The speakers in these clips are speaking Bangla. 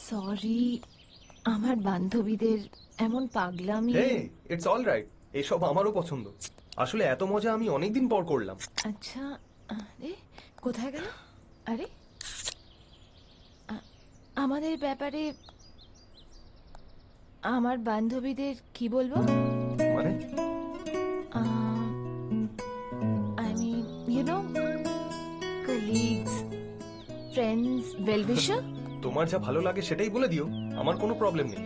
সরি, আমার বান্ধবীদের এমন পাগলামি। হেই, ইটস অল রাইট। এসব আমারও পছন্দ। আসলে এত মজা আমি অনেকদিন পর করলাম। আচ্ছা, আরে কোথায় গেল? আরে আমাদের ব্যাপারে আমার বান্ধবীদের কি বলবো? মানে? I mean you know, colleagues, friends, well wisher. তোমার যা ভালো লাগে সেটাই বলে দিও, আমার কোনো প্রবলেম নেই।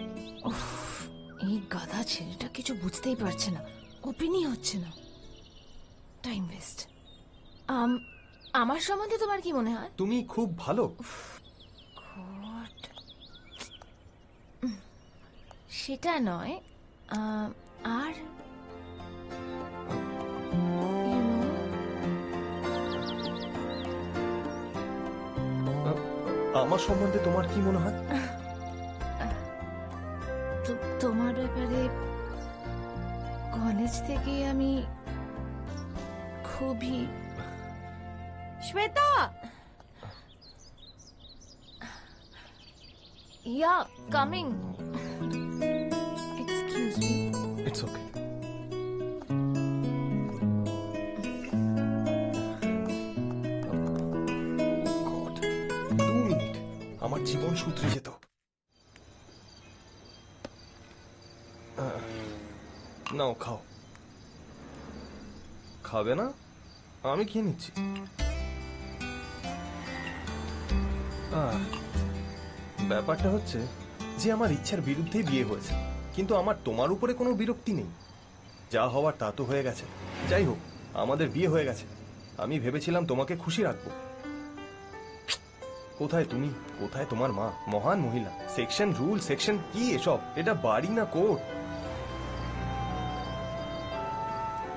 এই গাধা ছেলেটা কিছু বুঝতেই পারছে না, ওপেনই হচ্ছে না, টাইম ওয়েস্ট। আমার সম্বন্ধে তোমার কি মনে হয়? তুমি খুব ভালো। God. সেটা নয়, আর you know, আমার সম্বন্ধে তোমার কি মনে হয়? তোমার ব্যাপারে কলেজ থেকে আমি খুবই। Shweta, yeah coming, excuse me. It's okay. God, 2 minute আমার জীবন সূত্রে যেত। নাও খাও। খাবে না? আমি খেয়ে নিচ্ছি। ব্যাপারটা হচ্ছে যে আমার ইচ্ছার বিরুদ্ধেই বিয়ে হয়েছে, কিন্তু আমার তোমার উপরে কোনো বিরক্তি নেই। যা হওয়ার তা তো হয়ে গেছে। যাই হোক, আমাদের বিয়ে হয়ে গেছে। আমি ভেবেছিলাম তোমাকে খুশি রাখবো। কোথায় তুমি, কোথায় তোমার মা? মহান মহিলা, সেকশন রুল সেকশন কি এসব? এটা বাড়ি না কোর্ট?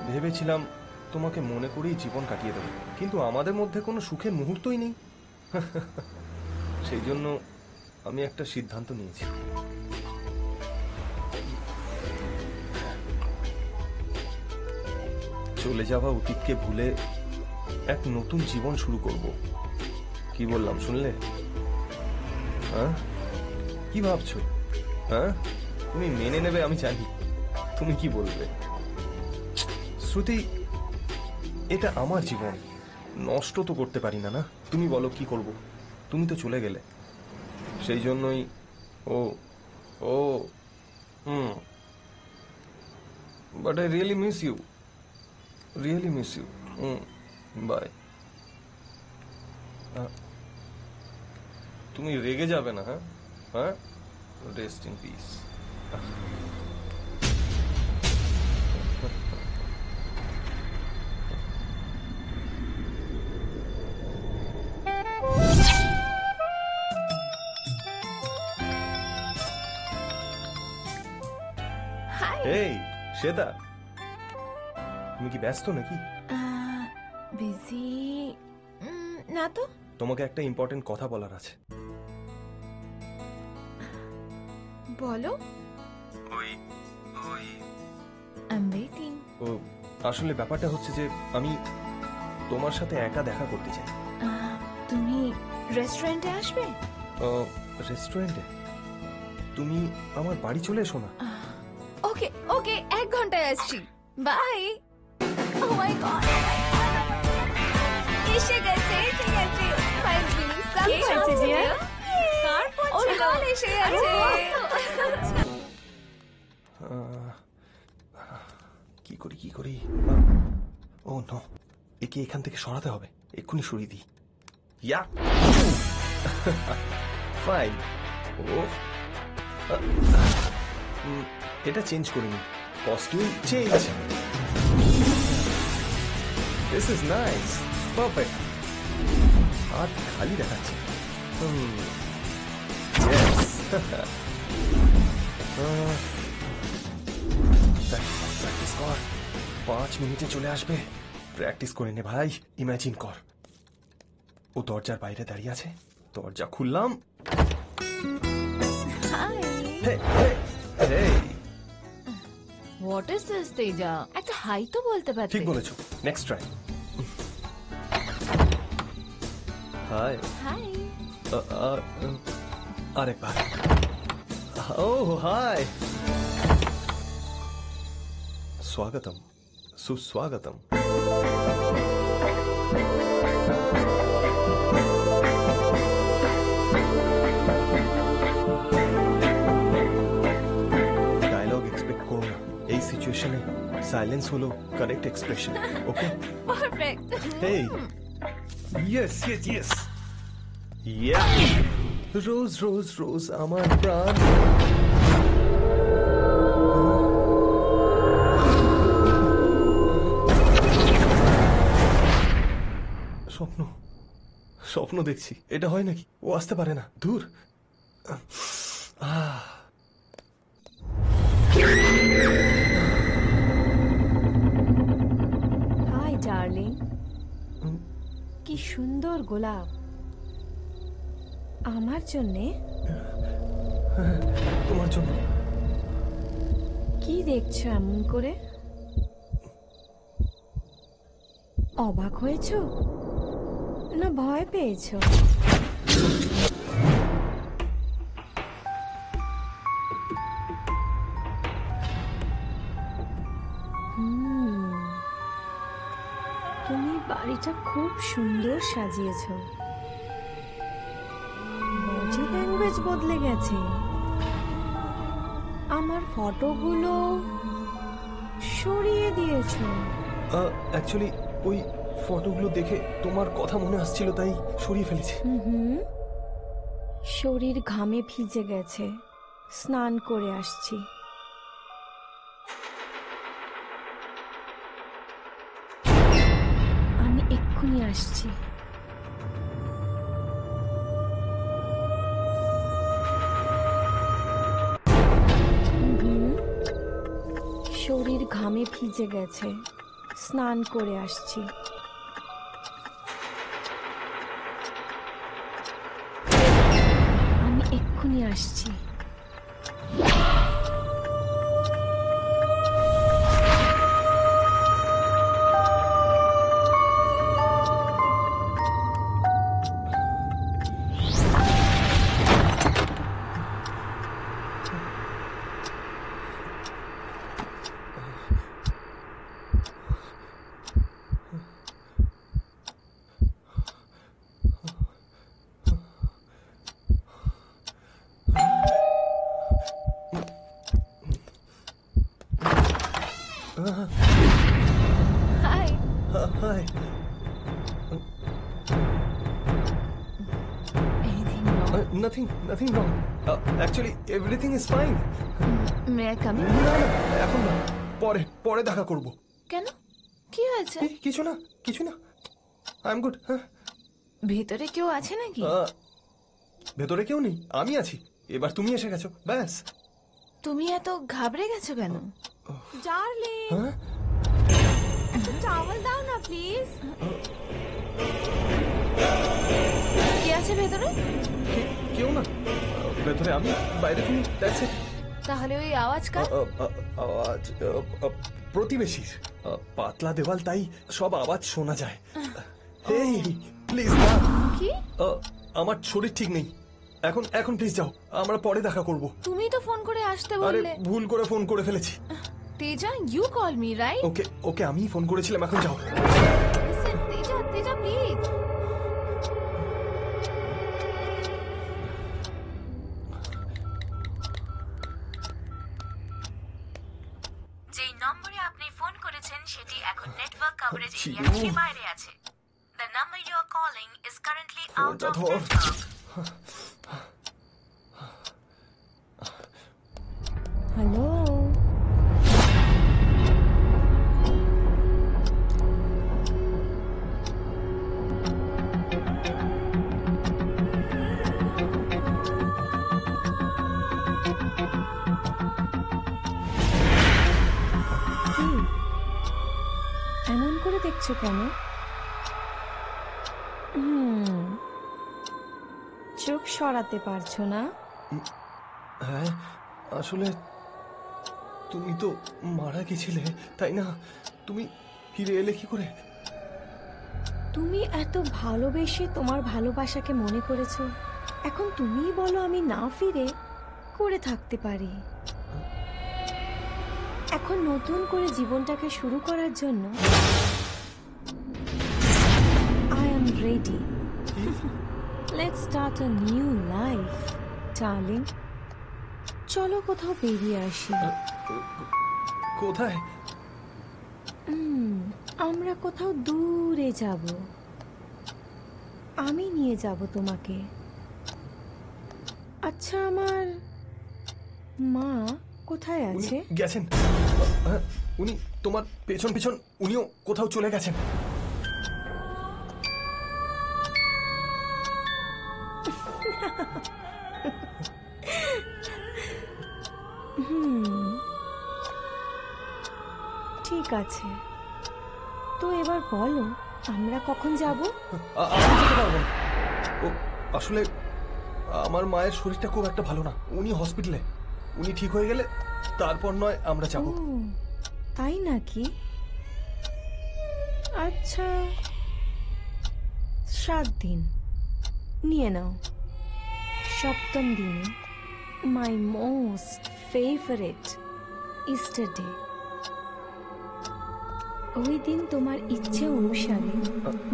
ভেবেছিলাম তোমাকে মনে করেই জীবন কাটিয়ে দেবো, কিন্তু আমাদের মধ্যে কোনো সুখের মুহূর্তই নেই। সেই জন্য আমি একটা সিদ্ধান্ত নিয়েছি। চলে যাওয়া অতীতকে ভুলে এক নতুন জীবন শুরু করব। কি বললাম শুনলে? হ্যাঁ, কি ভাবছো? হ্যাঁ, তুমি মেনে নেবে আমি জানি। তুমি কি বলবে? শ্রুতি, এটা আমার জীবন, নষ্ট তো করতে পারি না। না, তুমি বলো কি করব? তুমি তো চলে গেলে, সেই জন্যই। ও ও but I really miss you, really miss you. Bye. তুমি রেগে যাবে না? হ্যাঁ হ্যাঁ, রেস্ট ইন পিস। এই শ্বেতা, তুমি কি ব্যস্ত নাকি? বিজি না তো। তোমাকে একটা ইম্পর্টেন্ট কথা বলার আছে। বলো। ওই ওই আই এম ওয়েটিং। ও, আসলে ব্যাপারটা হচ্ছে যে আমি তোমার সাথে একা দেখা করতে চাই। তুমি রেস্টুরেন্টে আসবে? রেস্টুরেন্টে? তুমি আমার বাড়ি চলে এসো না। ওকে ওকে, 1 ঘন্টায় আসছি। বাই। ও মাই গড, এসে গেছে এসে গেছে। Finally surprise dear. কার ফোন ছিল? ও এসে গেছে। কি করি কি করি? ও নো, একে এখান থেকে সরাতে হবে। এক্ষুনি সরিয়ে দিই। ইয়া ফাইন। ও, এটা চেঞ্জ করিনি। Costume change. This is nice, perfect. হাত খালি দেখাচ্ছে। প্র্যাকটিস কর, 5 মিনিটে চলে আসবে। প্র্যাকটিস করে নে ভাই। ইমাজিন কর, ও দরজার বাইরে দাঁড়িয়ে আছে, দরজা খুললাম। Hi. Hey, what is this Teja? একটা হাই তো বলতে পারতে। ঠিক বলেছো, নেক্সট ট্রাই। হাই। হাই। আরেকবার। ও হাই, স্বাগতম, সুস্বাগতম। ডায়লগ এক্সপেক্ট করো না, এই সিচুয়েশনে সাইলেন্স হলো কারেক্ট এক্সপ্রেশন। ওকে, পারফেক্ট। হেই, ইয়েস ইয়েস ইয়েস, ইয়া। রোজ রোজ রোজ আমার প্রাণ। স্বপ্ন, স্বপ্ন দেখছি। এটা হয় নাকি? ও আসতে পারে না, দূর। হাই ডার্লিং, কি সুন্দর গোলাপ। আমার জন্যে? তোমার জন্য। কি দেখছো এমন করে? অবাক হয়েছো না ভয় পেয়েছো? তুমি বাড়িটা খুব সুন্দর সাজিয়েছো। বডি ল্যাঙ্গুয়েজ বদলে গেছে। আমার ফটোগুলো সরিয়ে দিয়েছো। অ্যাকচুয়ালি ওই ফটোগুলো দেখে তোমার কথা মনে আসছিল, তাই সরিয়ে ফেলেছি। শরীর ঘামে ভিজে গেছে, স্নান করে আসছি। আমি এক্ষুনি আসছি। শরীর ঘামে ভিজে গেছে, স্নান করে আসছি। আমি এক্ষুনি আসছি। Hi. Hi. Anything wrong? Nothing, nothing wrong. Actually everything is fine. May I come in? না না, এখন না, পরে পরে দেখা করব। কেন, কি হয়েছে? কিছু না, কিছু না, আই এম গুড। হ্যাঁ, ভেতরে কেউ আছে নাকি? ভেতরে কেউ নেই, আমি আছি। এবার তুমি এসে গেছো, ব্যাস। তুমি এত ঘাবড়ে গেছো কেন? ডার্লিং, হ্যাঁ, টাওয়াল দাও না প্লিজ। কে আছে ভেতরে? কেউ না, ভেতরে আমি, বাইরে তুমি, দ্যাটস ইট। তাহলে ওই আওয়াজ কার? আওয়াজ প্রতিবেশীর। পাতলা দেওয়াল, তাই সব আওয়াজ শোনা যায়। এই প্লিজ না, কি? আমার শরীর ঠিক নেই এখন। এখন প্লিজ যাও, আমরা পরে দেখা করব। তুমি তো ফোন করে আসতে আরে বললে। ভুল করে ফোন করে ফেলেছি। Teja, you call me right? Okay okay, আমি ফোন করেছিলাম, এখন যাও। Listen Teja, Teja please. যেই নম্বরে আপনি ফোন করেছেন সেটি এখন নেটওয়ার্ক কভারেজ ছি। এরিয়ার বাইরে আছে। The number you are calling is currently out ফোনটা of ধর। network. হ্যালো, কি এমন করে দেখছো কেন? চোখ সরাতে পারছো না? হ্যাঁ, আসলে তুমি তো মারা গেছিলে, তাই না? তুমি ফিরে এলে কি করে? তুমি এত ভালোবেসে তোমার ভালোবাসাকে মনে করেছো এখন তুমিই বলো আমি না ফিরে করে থাকতে পারি। এখন নতুন করে জীবনটাকে শুরু করার জন্য I am ready. Let's start a new life darling. চলো কোথাও বেরিয়ে আসি। কোথায়? আমরা কোথাও দূরে যাব। আমি নিয়ে যাব তোমাকে। আচ্ছা, আমার মা কোথায় উনি আছে? গেছেন। হ্যাঁ, উনি তোমার পেছন পেছন উনিও কোথাও চলে গেছেন। ঠিক আছে, তো এবার বলো আমরা কখন যাব? আমি যেতে পারবো না। ও আসলে আমার মায়ের শরীরটা খুব একটা ভালো না, উনি হসপিটালে। উনি ঠিক হয়ে গেলে তারপর নয় আমরা যাব। ও, তাই নাকি? আচ্ছা, 7 দিন নিয়ে নাও। সপ্তম দিনে my most favourite Easter day. ওই দিন তোমার ইচ্ছে অনুসারে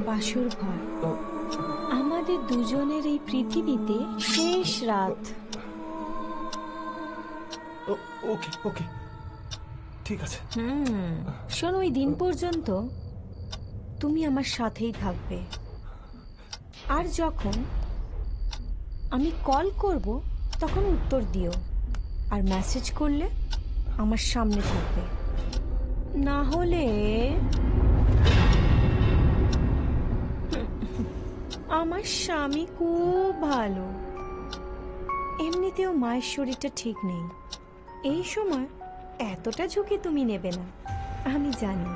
বাসর ঘর, আমাদের দুজনের এই পৃথিবীতে শেষ রাত। ওকে ওকে, ঠিক আছে। শোনো, ওই দিন পর্যন্ত তুমি আমার সাথেই থাকবে। আর যখন আমি কল করব তখন উত্তর দিও, আর মেসেজ করলে আমার সামনে থাকবে। না হলে আমার স্বামী খুব ভালো, এমনিতেও মায়ের শরীরটা ঠিক নেই। এই সময় এতটা ঝুঁকি তুমি নেবে না, আমি জানি।